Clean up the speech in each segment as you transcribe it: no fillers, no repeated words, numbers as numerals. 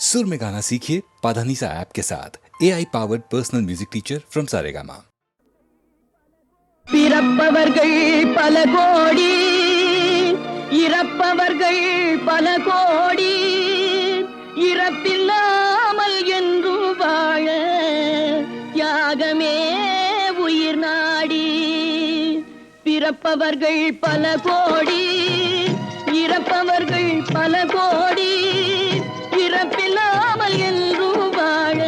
सुर में गाना सीखिए पाधानीसा ऐप के साथ AI powered personal music teacher from Saregama. பிறப்பவர்கள் பல கோடி இறப்பவர்கள் பல கோடி இறப்பில்லாமல் என்று வாழ தியாகமே உயிர் நாடி பிறப்பவர்கள் பல கோடி இறப்பவர்கள் பல கோடி இறப்பில்லாமல் என்று வாழ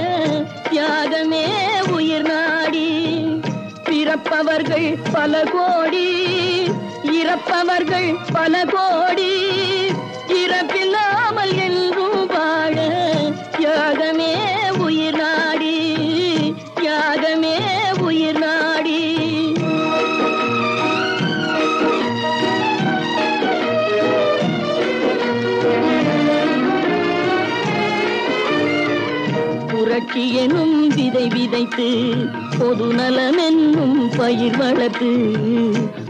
தியாகமே உயிர் நாடி பிறப்பவர்கள் பல கோடி இறப்பவர்கள் பல கோடி இறப்பில்லாமல் என்று வாழ தியாகமே உயிர் நாடி தியாகமே உயிர் நாடி புரட்சி எனும் விதை விதைத்து பொது நலம் என்னும் பயிர் வளர்த்து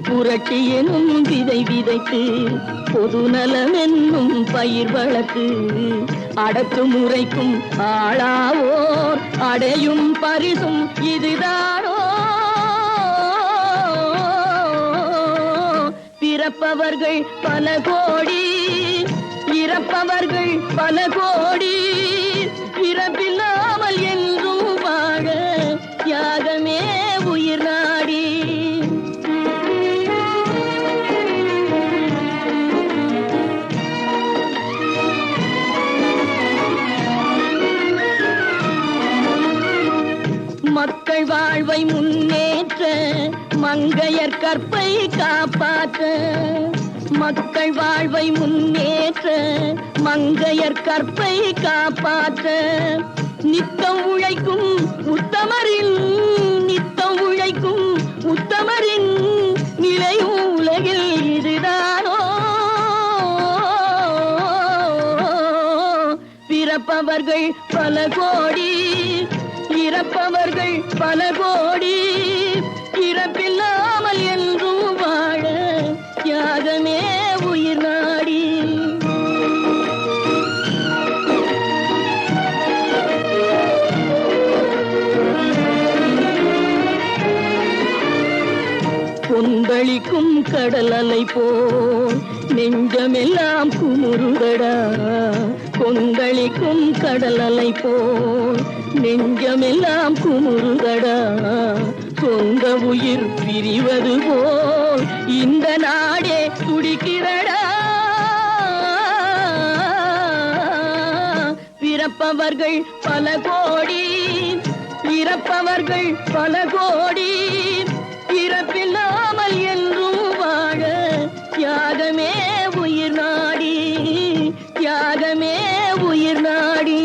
புரட்சி எனும் விதை விதைத்து பொது நலம் என்னும் பயிர் வளர்த்து அடக்குமுறைக்கும் ஆளாவோர் அடையும் பரிசும் இதுதானோ பிறப்பவர்கள் பல கோடி இறப்பவர்கள் பல கோடி இறப்பில்லாமல் என்றும் வாழ தியாகமே உயிர் நாடி மக்கள் வாழ்வை முன்னேற்ற மங்கையர் கற்பை காப்பாற்ற மக்கள் வாழ்வை முன்னேற்ற மங்கையர் கற்பை காப்பாற்ற நித்தம் உழைக்கும் உத்தமரின் நித்தம் உழைக்கும் உத்தமரின் நிலை உலகில் இதுதானோ பிறப்பவர்கள் பல கோடி இறப்பவர்கள் பல கோடி இறப்பில்லாமல் என்றும் வாழ தியாகமே உயிர் நாடி கொந்தளிக்கும் கடல் அலை போல் நெஞ்சமெல்லாம் குமுறுதடா கொந்தளிக்கும் கடல் அலை போல் நெஞ்சமெல்லாம் குமுறுதடா சொந்த உயிர் பிரிவது போல் இந்த நாடே துடிக்கிறடா பிறப்பவர்கள் பல கோடி இறப்பவர்கள் பல கோடி இறப்பில்லாமல் என்றும் வாழ தியாகமே உயிர் நாடி தியாகமே உயிர் நாடி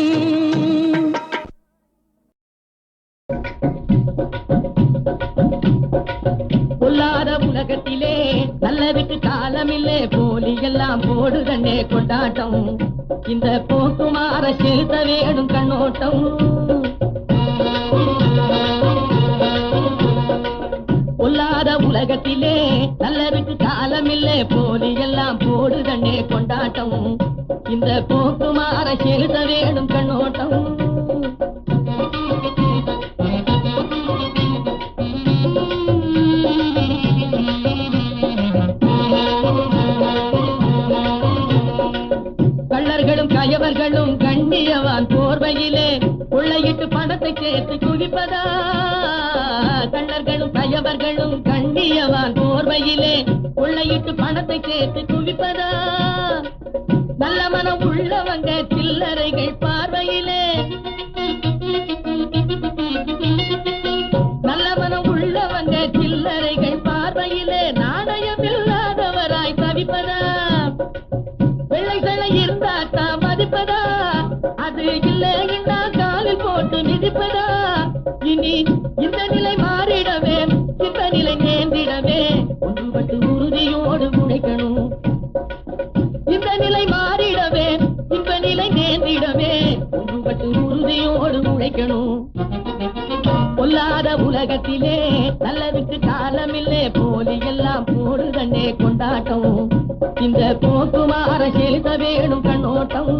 பொல்லாத உலகத்திலே நல்லதுக்கு காலமில்லே போலி எல்லாம் போடுதன்னே கொண்டாட்டம் இந்த போக்குமார செலுத்த வேணும் கண்ணோட்டம் பொல்லாத உலகத்திலே நல்லதுக்கு காலமில்லே போலி எல்லாம் போடுதன்னே கொண்டாட்டம் இந்த போக்குமார செலுத்த வேணும் கண்ணோட்டம் கள்ளர்களும் கயவர்களும் கண்ணியவான் போர்வையிலே கொள்ளையிட்டு பணத்தை சேர்த்து குவிப்பதா கள்ளர்களும் கயவர்களும் கண்ணியவான் போர்வையிலே கொள்ளையிட்டு பணத்தை சேர்த்து குவிப்பதா நல்ல மனம் உள்ளவங்க சில்லறைகள் பார்வையிலே நல்ல மனம் உள்ளவங்க சில்லறைகள் பார்வையிலே நாணயம் இல்லாதவராய் தவிப்பதா வெள்ளைகளை இருந்தாட்டா மதிப்பதா அது இல்லைன்னா காலில் போட்டு மிதிப்பதா இனி இந்த நிலை மாறிடவே இந்த நிலை நேர்ந்திடவே ஒன்றுபட்டு உறுதியோடு உழைக்கணும் இந்த நிலை மாறிடவே இந்த நிலை நேர்ந்திடவே ஒன்றுபட்டு உறுதியோடு உழைக்கணும் பொல்லாத உலகத்திலே நல்லதுக்கு காலமில்லே போலி எல்லாம் போடுதன்னே கொண்டாட்டம் இந்த போக்குமார செலுத்த வேணும் கண்ணோட்டம்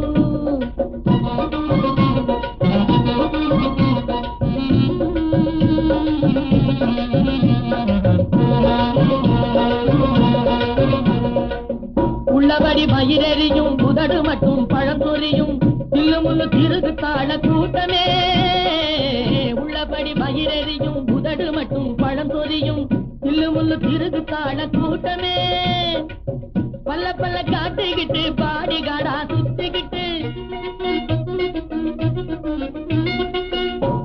மயிரெறியும் உதடு மட்டும் பழம்பொரியும் தில்லுமுள்ளு திருகு தாழ கூட்டமே உள்ளபடி மயிரெறியும் உதடு மட்டும் பழம்பொரியும் தில்லுமுள்ளு திருகு தாழ கூட்டமே பல்ல பல்ல காட்டிக்கிட்டு பாடி காடா சுத்திக்கிட்டு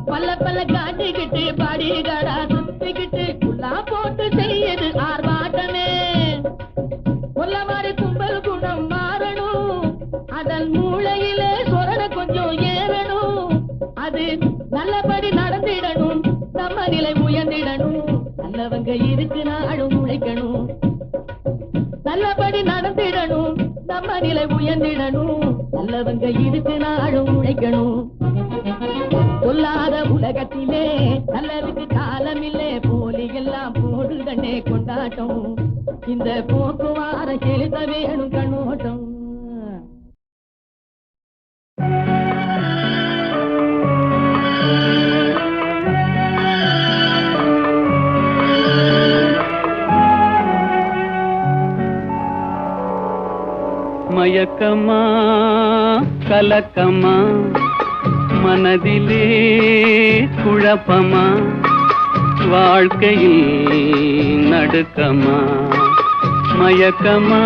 பல்ல பல்ல காட்டிக்கிட்டு பாடி காடா சுத்திக்கிட்டு குல்லா போட்டு செய்யுது ஆர்ப்பாட்டமே கொல்ல மாதிரி கும்பல் குணம் மாறணும் அதன் மூளையிலே சொரண கொஞ்சம் ஏறணும் அது நல்லபடி நடந்திடணும் நம்ம நிலை உயர்ந்திடணும் நல்லவங்க இருக்கு நாடும் உழைக்கணும் நல்லபடி நடந்திடணும் நம்ம நிலை உயர்ந்திடணும் நல்லவங்க இருக்கு நாடும் உழைக்கணும் சொல்லாத உலகத்திலே நல்லதுக்கு காலமில்லே போலி எல்லாம் போடுதண்ணே கொண்டாட்டம் இந்த போக்குவார செலுத்த வேணும் கண்ணோட்டம் மயக்கமா கலக்கமா மனதிலே குழப்பமா வாழ்க்கையில் நடுக்கமா மயக்கமா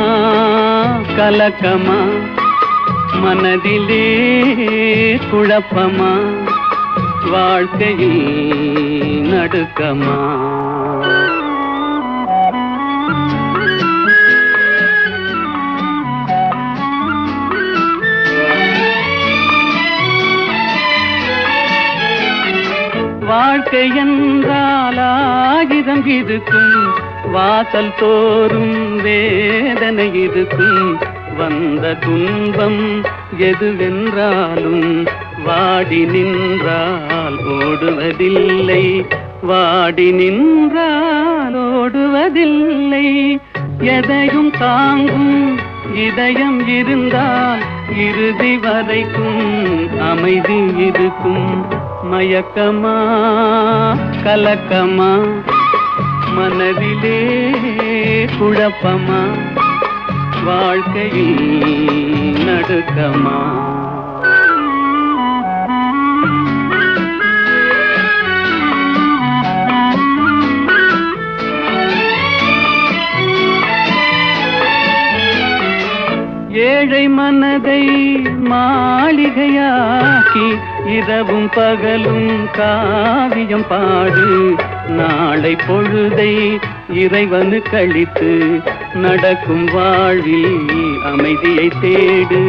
கலக்கமா மனதிலே குழப்பமா வாழ்க்கையில் நடுக்கமா வாழ்க்கை என்றால் ஆகிதம் இருக்கும் வாசல் தோறும் வேதனை இருக்கும் வந்த துன்பம் எதுவென்றாலும் வாடி நின்றால் ஓடுவதில்லை வாடி நின்றால் ஓடுவதில்லை எதையும் தாங்கும் இதயம் இருந்தால் இறுதி வரைக்கும் அமைதி இருக்கும் மயக்கமா கலக்கமா மனதிலே குழப்பமா வாழ்க்கையில் நடுக்கமா ஏழை மனதை மாளிகையாக்கி இரவும் பகலும் காவியம் பாடு நாளை பொழுதை இறைவனு கழித்து நடக்கும் வாழ்வில் அமைதியை தேடு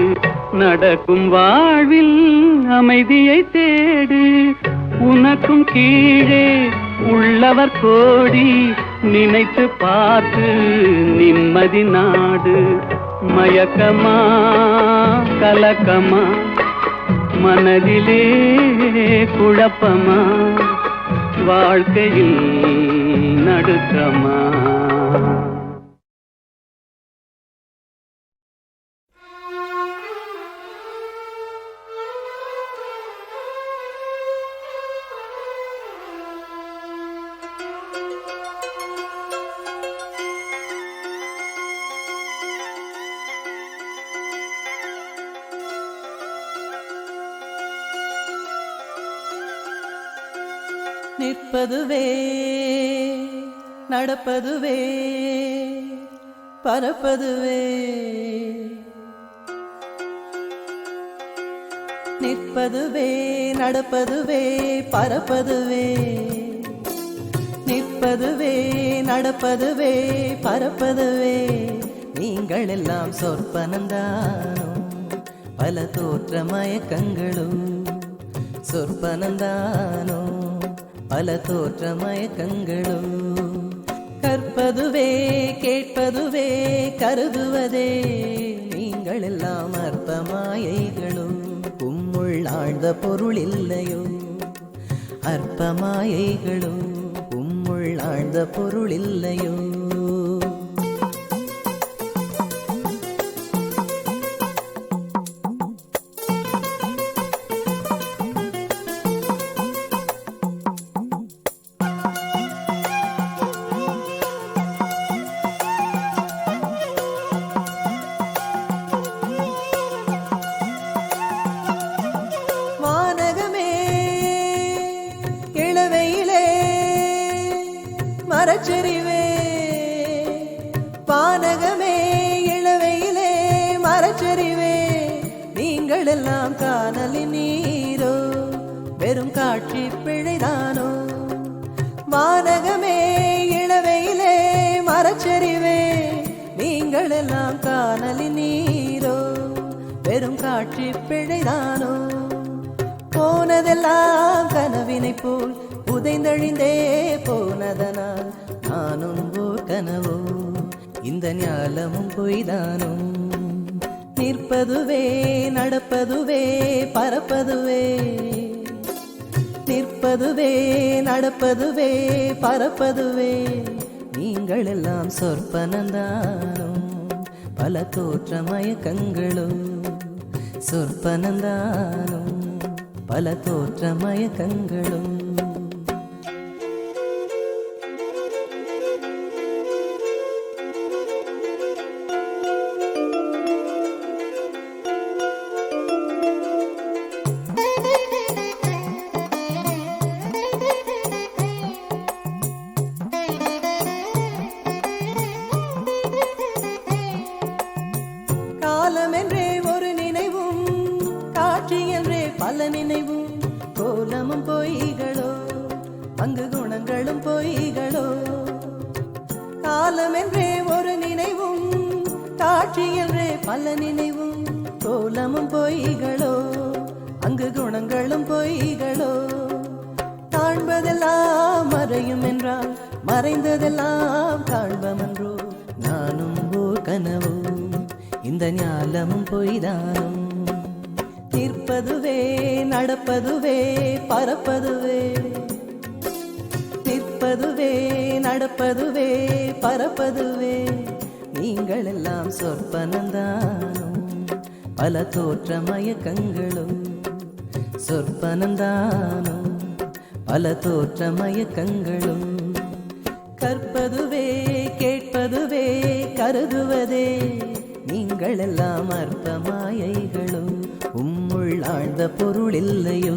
நடக்கும் வாழ்வில் அமைதியை தேடு உனக்கும் கீழே உள்ளவர் கோடி நினைத்து பார்த்து நிம்மதி நாடு மயக்கமா கலக்கமா மனதிலே குழப்பமா வாழ்க்கையில் நடுக்கமா நிற்பதுவே நடப்பதுவே பறப்பதுவே நிற்பதுவே நடப்பதுவே பறப்பதுவே நிற்பதுவே நடப்பதுவே பறப்பதுவே நீங்கள் எல்லாம் சொற்பனந்தானோ பல தோற்ற மயக்கங்களும் சொற்பனந்தானோ பல தோற்ற மயக்கங்களும் கற்பதுவே கேட்பதுவே கருதுவதே நீங்கள் எல்லாம் அற்ப மாயைகளும் உம்முள் ஆழ்ந்த பொருள் இல்லையோ அற்ப மாயைகளும் உம்முள் ஆழ்ந்த பொருள் இல்லையோ மரச்செறிவே பானகமே இளவையிலே மரச்செறிவே நீங்கள் எல்லாம் காணலின் நீரோ வெறும் காட்சி பிழைதானோ வானகமே இளவையிலே மரச்செறிவே நீங்கள் எல்லாம் காணலின் நீரோ வெறும் காட்சி பிழைதானோ போனதெல்லாம் கனவினை போல் உதைந்தழிந்தே போனதனால் நானும் ஓர் கனவோ இந்த ஞாலமும் பொய்தானோ நிற்பதுவே நடப்பதுவே பறப்பதுவே நிற்பதுவே நடப்பதுவே பறப்பதுவே நீங்கள் எல்லாம் சொற்பனந்தானோ பல தோற்ற மயக்கங்களோ சொற்பனந்தானோ பல தோற்ற மயக்கங்களோ காலமென்றே ஒரு நினைவும் காட்சி என்றே பல நினைவும் கோலமும் பொய்களோ அங்கு குணங்களும் பொய்களோ காலமென்றே ஒரு நினைவும் காட்சி என்றே பல நினைவும் கோலமும் பொய்களோ அங்கு குணங்களும் பொய்களோ காண்பதெல்லாம் மறையும் என்றால் மறைந்ததெல்லாம் காண்பமன்றோ நானும் ஓர் கனவோ இந்த ஞாலமும் பொய்தானும் நிற்பதுவே நடப்பதுவே பறப்பதுவே நிற்பதுவே நடப்பதுவே பறப்பதுவே நீங்கள் எல்லாம் சொற்பனந்தானோ பல தோற்ற மயக்கங்களும் சொற்பனந்தானோ பல தோற்ற மயக்கங்களும் கற்பதுவே கேட்பதுவே கருதுவதே நீங்கள் எல்லாம் அற்ப மாயைகளும் உம்முள் ஆழ்ந்த பொருள் இல்லையோ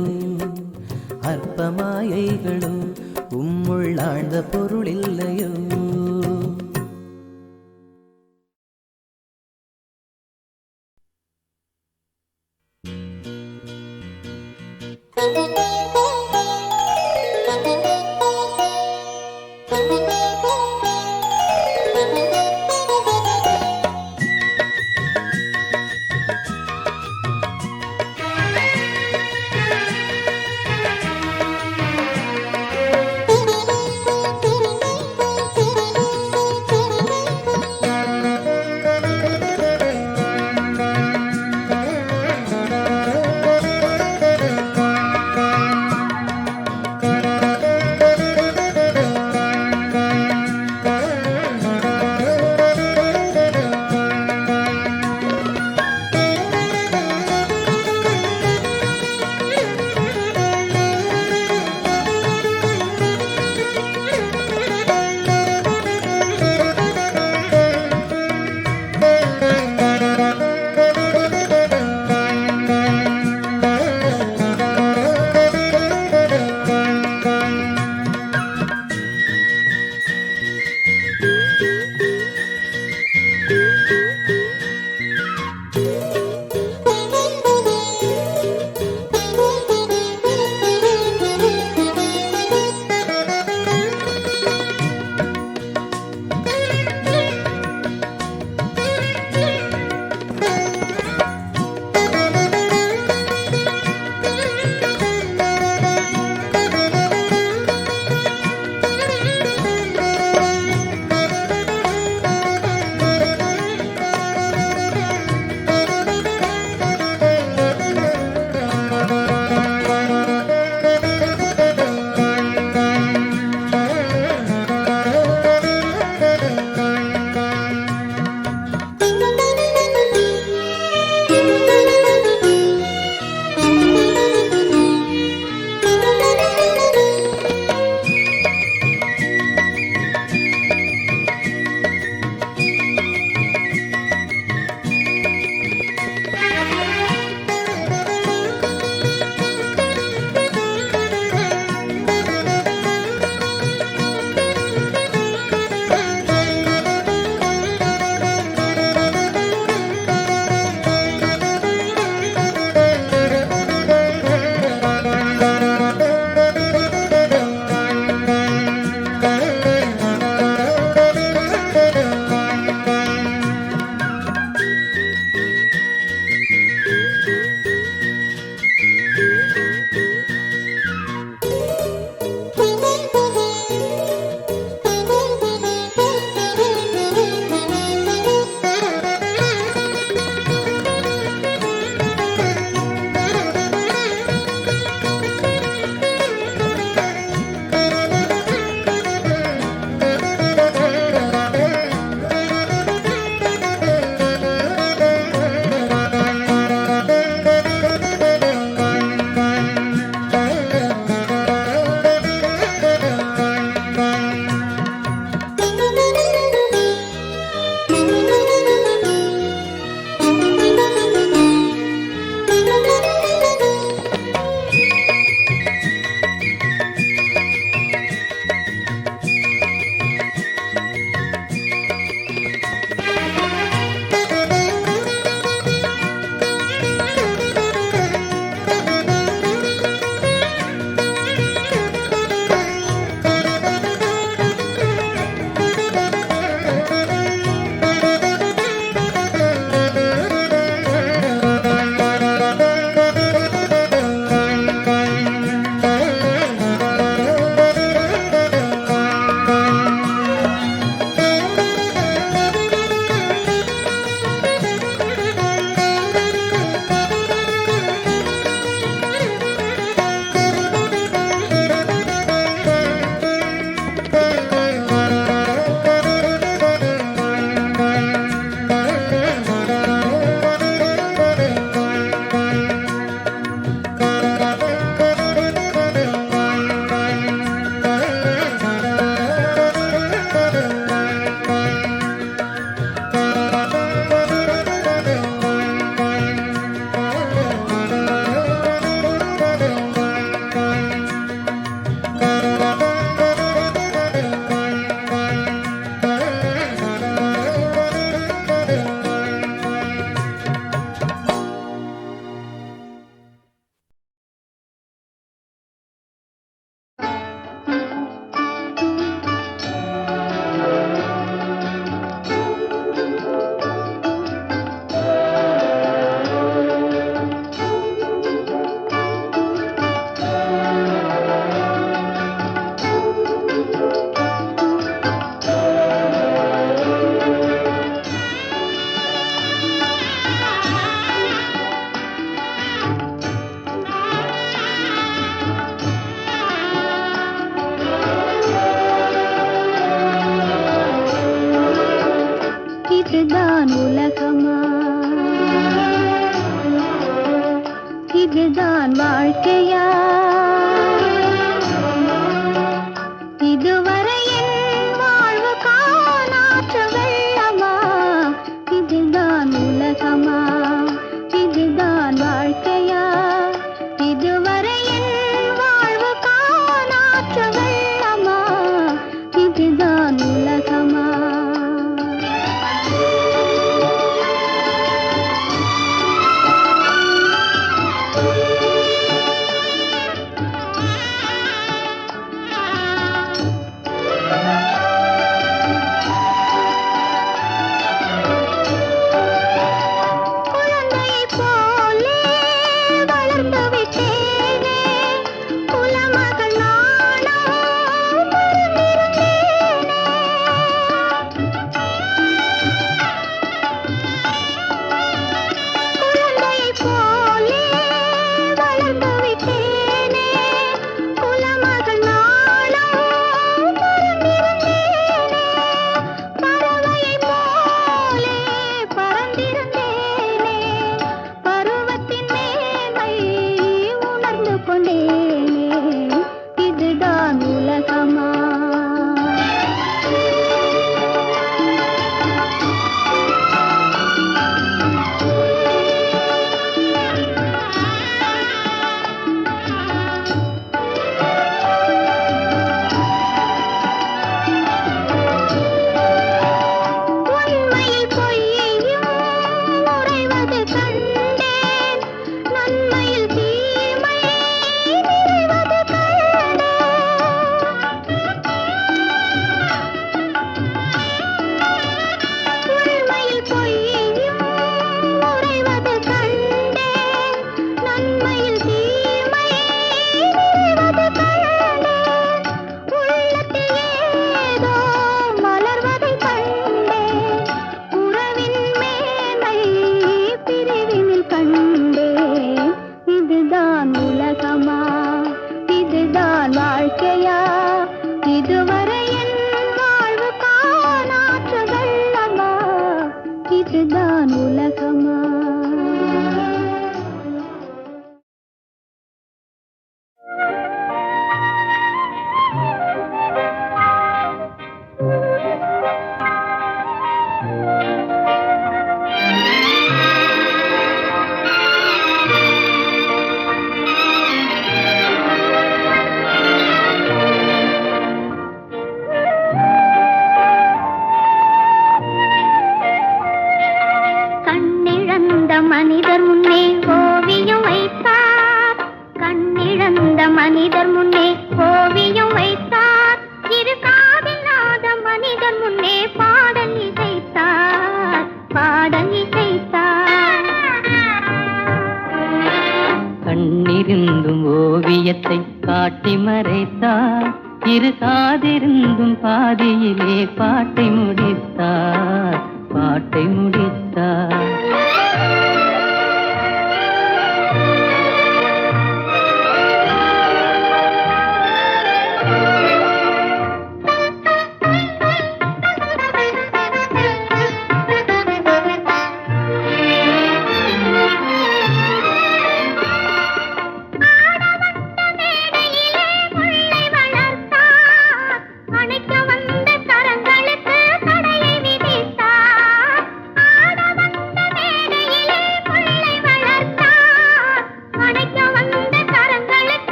அற்ப மாயைகளும் உம்முள் ஆழ்ந்த பொருள் இல்லையோ வாழ்க்கையா இதுவரை என் வாழ்வு காணாற்று வெள்ளமா இதுதான் உலகமா இதுதான் வாழ்க்கையா இதுவரை என் வாழ்வு காணாற்று வெள்ளமா இதுதான் உலகமா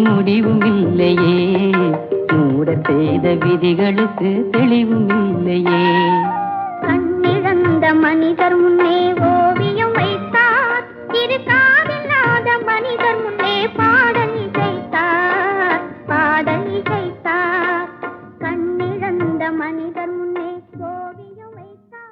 முடிவும் இல்லையே, மூட செய்த விதிகளுக்கு தெளிவும் இல்லையே. கண்ணிழந்த மனிதர் முன்னே ஓவியம் வைத்தார், இருக்காதில்லாத மனிதர் முன்னே பாடல் இசைத்தார், பாடல் இசைத்தார். கண்ணிழந்த மனிதர் முன்னே ஓவியம் வைத்தார்.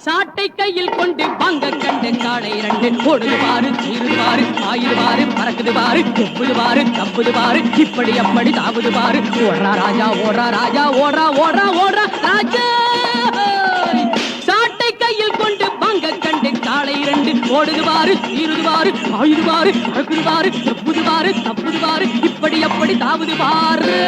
சாட்டை கையில் கொண்டு பங்க கண்டு காளை இரண்டு ஓடுது பாரு, சீருது பாரு, ஆயுது பாரு, பறக்குது பாரு, எப்புது பாரு, தப்புது பாரு, இப்படி அப்படி தாவுது பாரு. ஓடுறா ராஜா, ஓடுறா ராஜா, ஓடுறா ஓடுறா ஓடுறா ராஜா. சாட்டை கையில் கொண்டு பங்க கண்டு காளை இரண்டு ஓடுது பாரு, சீருது பாரு, ஆயுது பாரு, பறக்குது பாரு, எப்புது பாரு, தப்புது பாரு, இப்படி அப்படி தாவுது பாரு.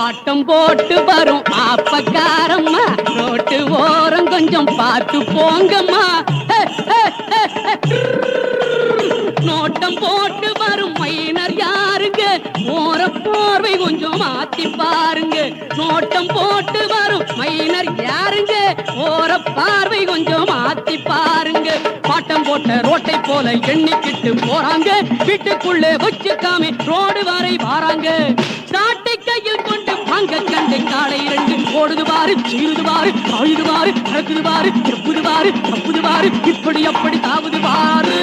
ஆட்டம் போட்டு வரும் ஆப்பக்காரம்மா, ரோட்டு ஓரம் கொஞ்சம் பார்த்து போங்கம்மா. நோட்டம் போட்டு வரும் மைனர் யாருங்க, ஓர பார்வை கொஞ்சம் மாத்தி பாருங்க. நோட்டம் போட்டு வரும் மைனர் யாருங்க, ஓர பார்வை கொஞ்சம் மாத்தி பாருங்க. பாட்டம் போட்ட ரோட்டை போல எண்ணிக்கிட்டு போறாங்க, வீட்டுக்குள்ளே வச்சுக்காம ரோடு வரை வாராங்க. சாட்டை கையில் கொண்டு பங்க கண்டு காளை இரண்டு ஓடுது பாரு, சீருது பாரு, ஆயுது பாரு, பறக்குது பாரு, எப்புது பாரு, தப்புது பாரு, இப்படி அப்படி தாவுது பாரு.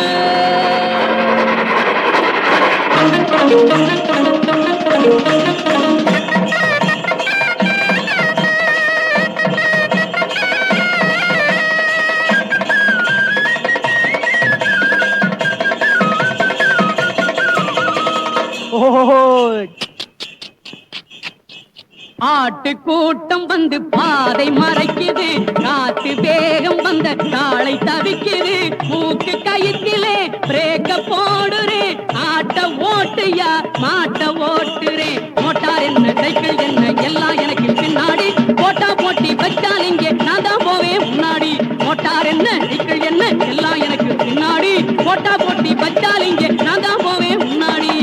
ஆட்டு கூட்டம் வந்து பாதை மறைக்குது, காத்து வேகம் வந்த காளை தவிக்குது. மூக்கு கயிற்றிலே பிரேக்க போடுறேன், ஆட்ட ஓட்டுயா மாட்ட ஓட்டுறேன். மோட்டார் என்ன சைக்கிள் என்ன எல்லாம் எனக்கு பின்னாடி, போட்டா போட்டி வச்சால் இங்கே நான் தான் போவேன் முன்னாடி. மோட்டார் என்ன சைக்கிள் என்ன எல்லாம் எனக்கு பின்னாடி, போட்டா போட்டி வச்சால் இங்கே நான் தான் போவேன் முன்னாடி.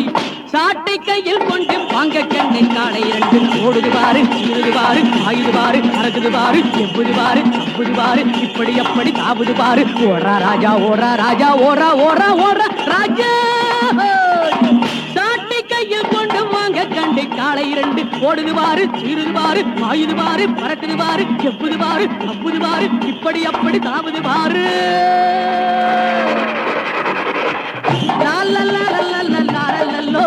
சாட்டை கையில் கொண்டு வாங்க கண்ணை காளை இரண்டு ஓடுது பாரு, சீருது பாரு, ஆயுது பாரு, பறக்குது பாரு, எப்புது பாரு, தப்புது பாரு, இப்படி அப்படி தாவுது பாரு. ஓடுறா ராஜா, ஓடுறா ராஜா, ஓடுறா ஓடுறா ஓடுறா ராஜா. சாட்டை கையில் கொண்டு வாங்க கண்டு காளை இரண்டு ஓடுது பாரு, சீருது பாரு, ஆயுது பாரு, பறக்குது பாரு, எப்புது பாரு, தப்புது பாரு, இப்படி அப்படி தாவுது பாரு. லா லா லா லா லா லா லல்லோ,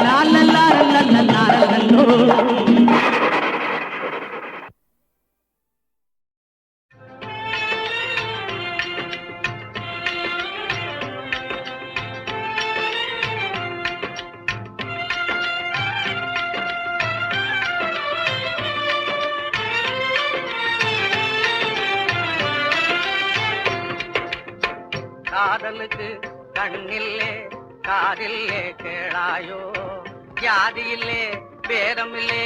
லா லா லா லா லா லா லல்லோ. காதலுக்கு கண்ணில்லே காதில்லே கேளாயோ, ஜாதியில்லே பேதமில்லே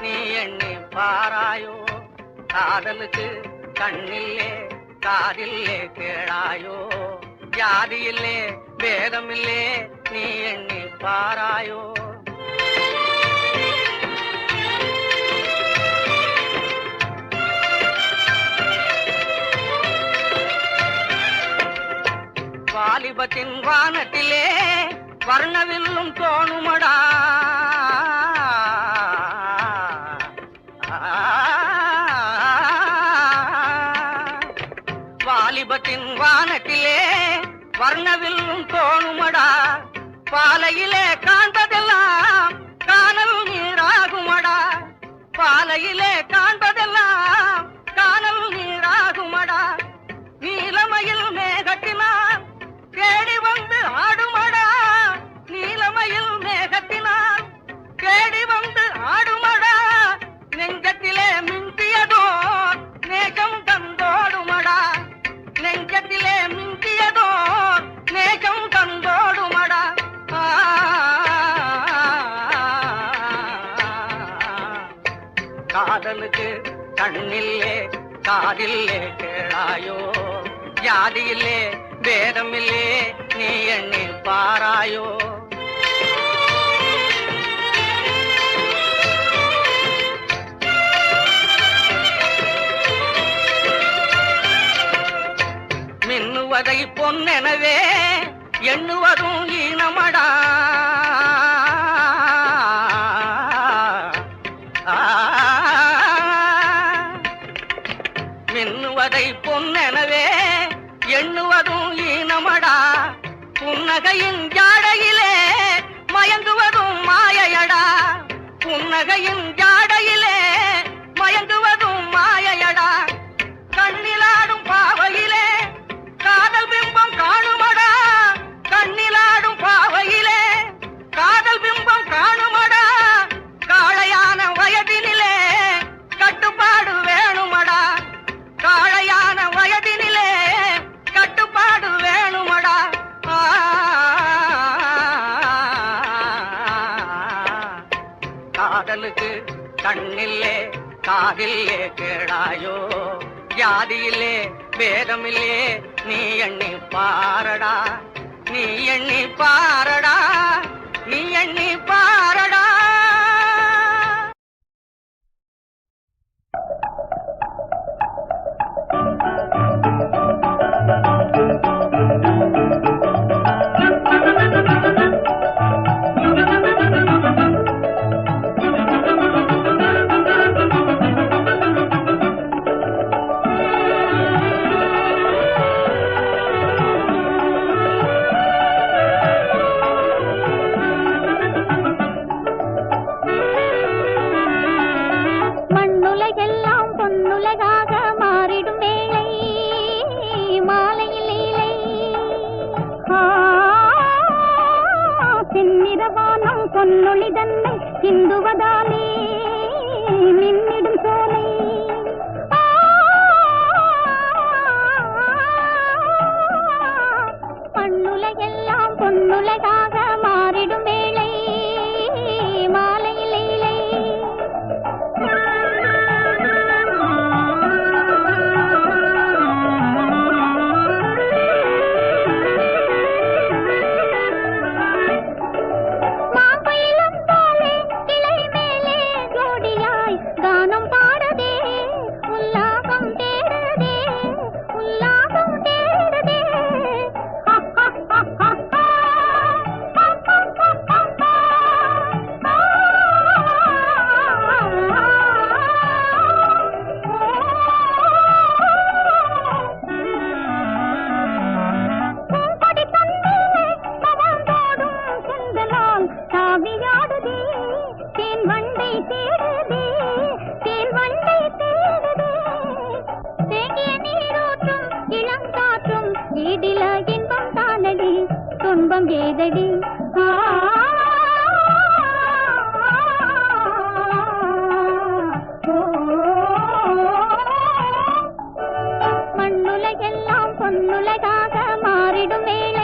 நீ எண்ணி பாராயோ. காதலுக்கு கண்ணில்லே காதில்லே கேளாயோ, ஜாதியில்லே பேதமில்லே நீ எண்ணி பாராயோ. வாலிபத்தின் வானத்திலே வர்ணவில்லும் தோணுமடா, வாலிபத்தின் வானத்திலே வர்ணவில்லும் தோணுமடா. பாலையிலே காண்பதெல்லாம் காணல் நீராகுமடா, பாலையிலே காண்பதெல்லாம் காணல் நீராகுமடா. நீலமயில் மேகட்டினால் தேடி கண்ணில்லே காதில்லே கேளாயோ ஜாதியில்லே வேதமில்லே நீ எண்ணி பாராயோ மின்னுவதை பொன்னெனவே எண்ணுவதும் ஈனமடா மின்னுவதை பொன்னெனவே எண்ணுவதும் ஈனமடா புன்னகையின் ஜாடையிலே மயங்குவதும் மாயையடா புன்னகையின் ஜாடையிலே மயங்குவதும் மாயையடா கண்ணிலாடும் பாவையிலே காதல் பிம்பம் காணுமடா கண்ணிலாடும் பாவையிலே காதல் பிம்பம் காணுமடா காளையான வயதினிலே கட்டுப்பாடு வேணுமடா காளையான வயதினிலே கட்டுப்பாடு வேணுமடா காதலுக்கு கண்ணில்லே காதில்லே கேளாயோ ஜாதியிலே வேதமில்லே நீ எண்ணி பாரடா நீ எண்ணி பாரடா நீ எண்ணி பாரடா மண்ணுலகெல்லாம் பொன்னுலகாக மாறிடும் வேளை மாலையில் இலை செந்நிறவானம் பொன்னொளி தன்னை சிந்துவதாலே மின்னிடும் சோலை மண்ணுலகெல்லாம் பொன்னுலகாக மாறிடும் வேளை மாலையில் இலை மாம்பழம் போலே கிளை மேலே ஜோடியாய் கானம் பாடுதே உல்லாசம் தேடுதே உல்லாசம் தேடுதே பூங்கொடி தந்தே பவந்தோடும் செந்தலால் தாவியாடுதே தேன் வண்டை தேடுதே தேன் வண்டை தேடுதே தேங்கிய நீரூற்றும் இளம் காற்றும் ஈடில இன்பம் தானடி துன்பம் ஏதடி மண்ணுலகெல்லாம் பொன்னுலகாக மாறிடும் வேளை